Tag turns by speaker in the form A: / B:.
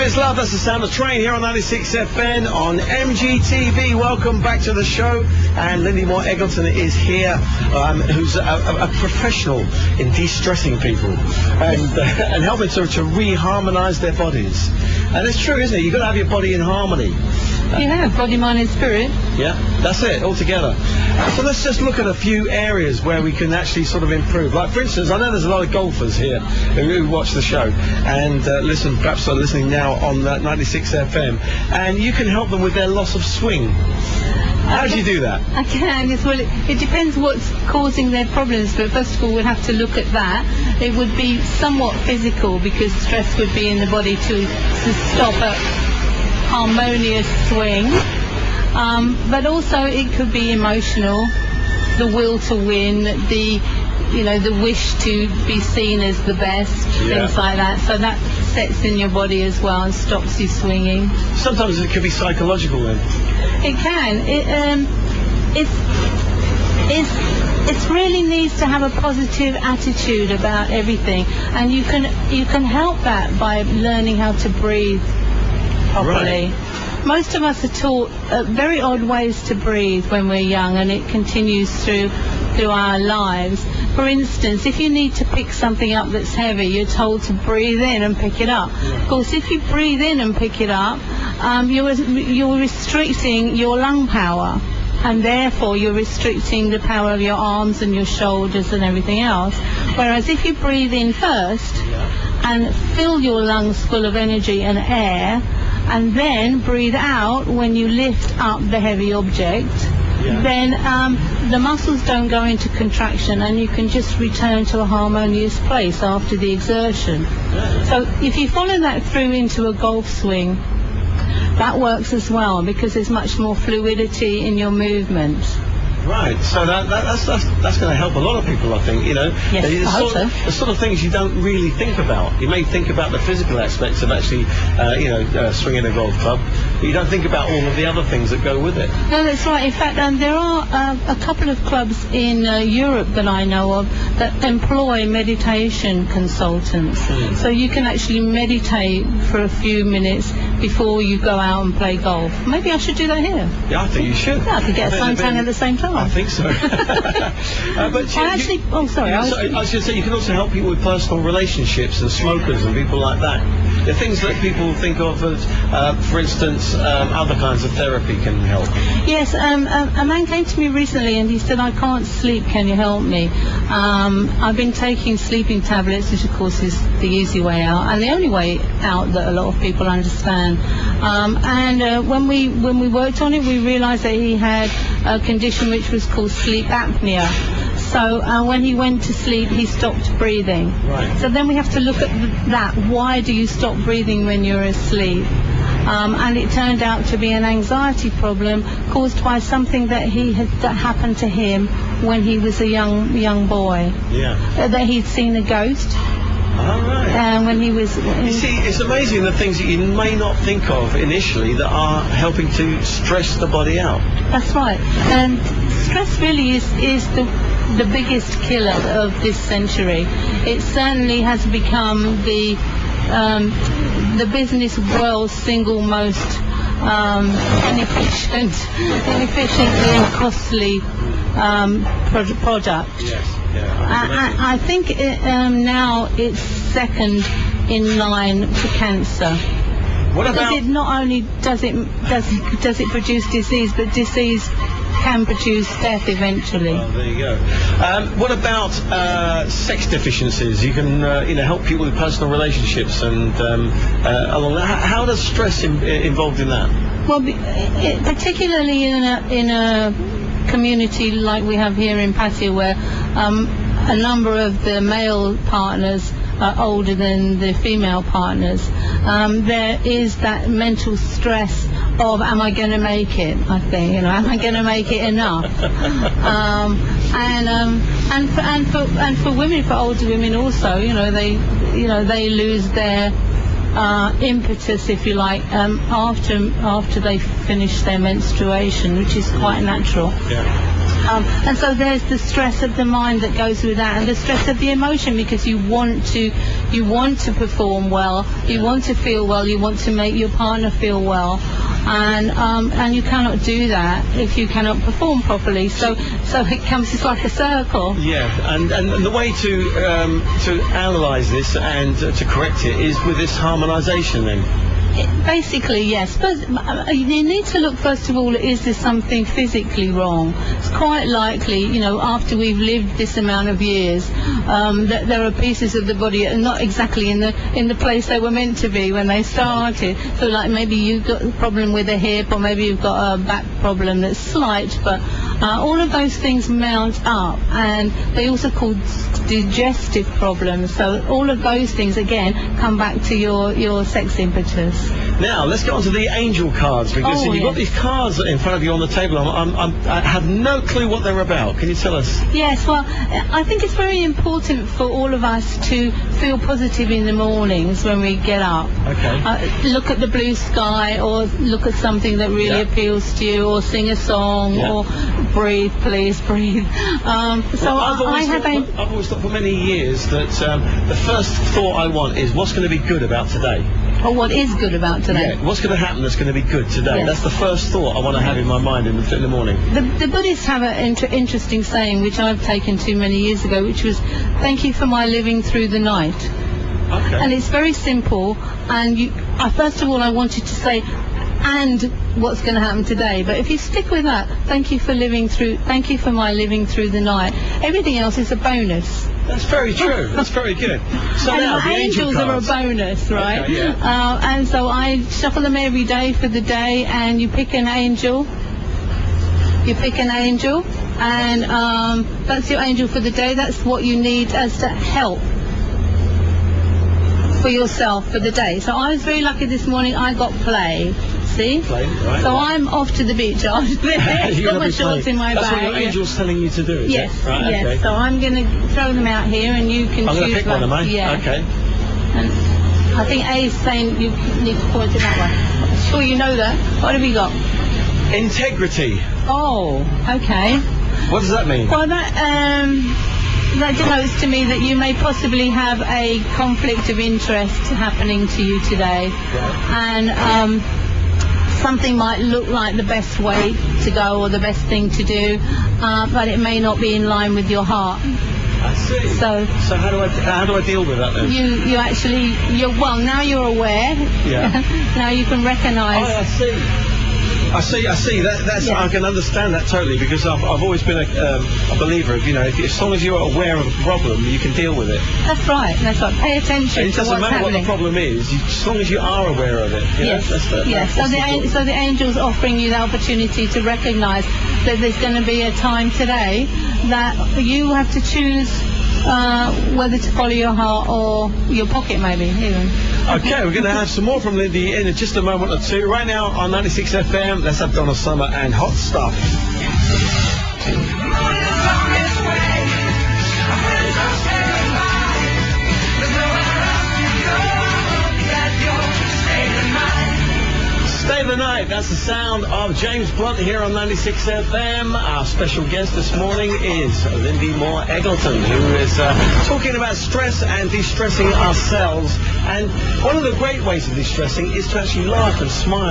A: It's love, that's the sound of Train here on 96 FN on MGTV. Welcome back to the show. And Lindy Moore Eggleton is here, who's a professional in de-stressing people and helping to re-harmonise their bodies. And it's true, isn't it? You've got to have your body in harmony.
B: Yeah, body, mind and spirit.
A: Yeah, that's it, all together. So let's just look at a few areas where we can actually sort of improve. Like, for instance, I know there's a lot of golfers here who watch the show and perhaps are listening now on 96 FM, and you can help them with their loss of swing. How do you do that?
B: I can. Well, it depends what's causing their problems, but first of all we'll have to look at that. It would be somewhat physical because stress would be in the body to stop a harmonious swing, but also it could be emotional, the will to win, the wish to be seen as the best, things like that. So that sets in your body as well and stops you swinging.
A: Sometimes it could be psychological then.
B: It can. It really needs to have a positive attitude about everything, and you can help that by learning how to breathe properly.
A: Right.
B: Most of us are taught very odd ways to breathe when we're young, and it continues through our lives. For instance, if you need to pick something up that's heavy, you're told to breathe in and pick it up. Of course, if you breathe in and pick it up, you're restricting your lung power, and therefore you're restricting the power of your arms and your shoulders and everything else. Whereas if you breathe in first and fill your lungs full of energy and air, and then breathe out when you lift up the heavy object, then the muscles don't go into contraction and you can just return to a harmonious place after the exertion. So if you follow that through into a golf swing, that works as well because there's much more fluidity in your movement.
A: Right, so that's going to help a lot of people, I think.
B: Yes, I hope so.
A: The sort of things you don't really think about. You may think about the physical aspects of actually, swinging a golf club, but you don't think about all of the other things that go with it.
B: No, that's right. In fact, there are a couple of clubs in Europe that I know of that employ meditation consultants. So you can actually meditate for a few minutes before you go out and play golf. Maybe I should do that here.
A: Yeah, I think you should.
B: Yeah, I could get a suntan at the same time.
A: I think so. But
B: I was going
A: to say, you can also help people with personal relationships and smokers and people like that. The things that people think of as, for instance, other kinds of therapy can help.
B: Yes, a man came to me recently and he said, I can't sleep, can you help me? I've been taking sleeping tablets, which of course is the easy way out, and the only way out that a lot of people understand. When we worked on it, we realised that he had a condition which was called sleep apnea. So when he went to sleep, he stopped breathing.
A: Right.
B: So then we have to look at that. Why do you stop breathing when you're asleep? And it turned out to be an anxiety problem caused by something that happened to him when he was a young boy.
A: Yeah.
B: That he'd seen a ghost.
A: All right.
B: And when he was...
A: You see, it's amazing the things that you may not think of initially that are helping to stress the body out.
B: That's right. And stress really is the biggest killer of this century. It certainly has become the business world's single most inefficient and costly product.
A: Yes. Yeah,
B: I think now it's second in line to cancer.
A: What about?
B: Because it not only does it produce disease, but disease can produce death eventually.
A: Well, there you go. What about sex deficiencies? You can help people with personal relationships and along that. How does stress involved in that?
B: Well, particularly in a community like we have here in Pattaya, where a number of the male partners are older than the female partners, there is that mental stress of, am I going to make it? I think, am I going to make it enough? And for women, for older women also, they lose their impetus, if you like, after they finish their menstruation, which is quite natural.
A: Yeah.
B: And so there's the stress of the mind that goes with that, and the stress of the emotion, because you want to perform well, you want to feel well, you want to make your partner feel well, and you cannot do that if you cannot perform properly. So it comes, it's like a circle.
A: Yeah, and the way to analyse this and to correct it is with this harmonisation then.
B: Basically, yes, but you need to look first of all, is there something physically wrong? It's quite likely, you know, after we've lived this amount of years, that there are pieces of the body that are not exactly in the place they were meant to be when they started. So like maybe you've got a problem with a hip, or maybe you've got a back problem that's slight, but all of those things mount up, and they also call digestive problems. So all of those things again come back to your sex impetus.
A: Now let's get on to the angel cards, because you've got these cards in front of you on the table. I have no clue what they're about. Can you tell us?
B: Yes, well, I think it's very important for all of us to feel positive in the mornings when we get up.
A: Okay.
B: Look at the blue sky, or look at something that really appeals to you, or sing a song, or breathe, please breathe. I've always thought for many years that the first thought I want is what's going to be good about today. Or what is good about today.
A: Yeah, what's going to happen that's going to be good today.
B: Yes.
A: That's the first thought I want to have in my mind in the morning.
B: The Buddhists have an interesting saying, which I've taken to many years ago, which was, thank you for my living through the night.
A: Okay.
B: And it's very simple, and first of all I wanted to say, and what's going to happen today, but if you stick with that, thank you for my living through the night, everything else is a bonus.
A: That's very true. That's very good. So
B: and
A: now, the
B: angels are a bonus, right?
A: Okay, yeah.
B: And so I shuffle them every day for the day, and you pick an angel. You pick an angel, and that's your angel for the day. That's what you need as to help for yourself for the day. So I was very lucky this morning. I got play. See?
A: Play, right,
B: so I'm off to the beach after this. Got my shorts in my bag.
A: That's what your angel's telling you to do, is
B: yes,
A: it? Right,
B: yes.
A: okay.
B: So I'm going to throw them out here, and you can choose.
A: I'm going to pick one, am I?
B: Yeah.
A: Okay.
B: And I think A is saying you need to point it that way. Sure, you know that. What have you got?
A: Integrity.
B: Oh, okay.
A: What does that mean?
B: Well, that denotes to me that you may possibly have a conflict of interest happening to you today. Right. And something might look like the best way to go or the best thing to do, but it may not be in line with your heart.
A: I see. So how do I deal with that then?
B: Now you're aware. Yeah. Now you can recognise.
A: Oh, I see. That's I can understand that totally, because I've always been a believer of, as long as you're aware of the problem, you can deal with it.
B: That's right. Pay attention to what's happening. It doesn't matter what the
A: problem is, as long as you are aware of it.
B: Yes. So the angel's offering you the opportunity to recognise that there's going to be a time today that you have to choose whether to follow your heart or your pocket, maybe even.
A: Okay, we're going to have some more from Lindy in just a moment or two. Right now on 96 FM, let's have Donna Summer and Hot Stuff. Stay the night. That's the sound of James Blunt here on 96 FM. Our special guest this morning is Lindy Moore Eggleton, who is talking about stress and de-stressing ourselves. And one of the great ways of de-stressing is to actually laugh and smile.